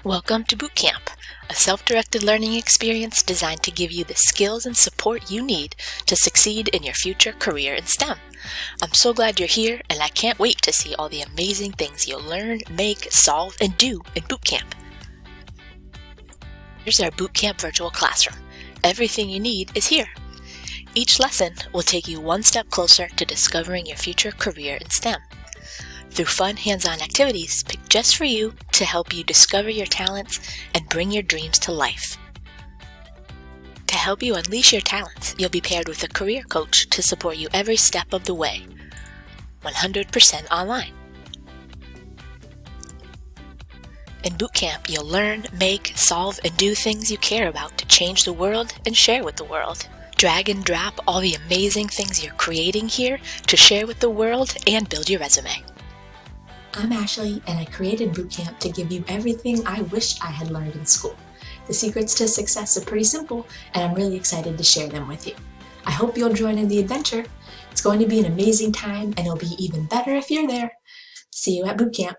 Welcome to Bootcamp, a self-directed learning experience designed to give you the skills and support you need to succeed in your future career in STEM. I'm so glad you're here, and I can't wait to see all the amazing things you'll learn, make, solve, and do in Bootcamp. Here's our Bootcamp virtual classroom. Everything you need is here. Each lesson will take you one step closer to discovering your future career in STEM. Through fun, hands-on activities picked just for you to help you discover your talents and bring your dreams to life. To help you unleash your talents, you'll be paired with a career coach to support you every step of the way. 100% online. In Bootcamp, you'll learn, make, solve, and do things you care about to change the world and share with the world. Drag and drop all the amazing things you're creating here to share with the world and build your resume. I'm Ashley, and I created Bootcamp to give you everything I wished I had learned in school. The secrets to success are pretty simple, and I'm really excited to share them with you. I hope you'll join in the adventure. It's going to be an amazing time, and it'll be even better if you're there. See you at Bootcamp.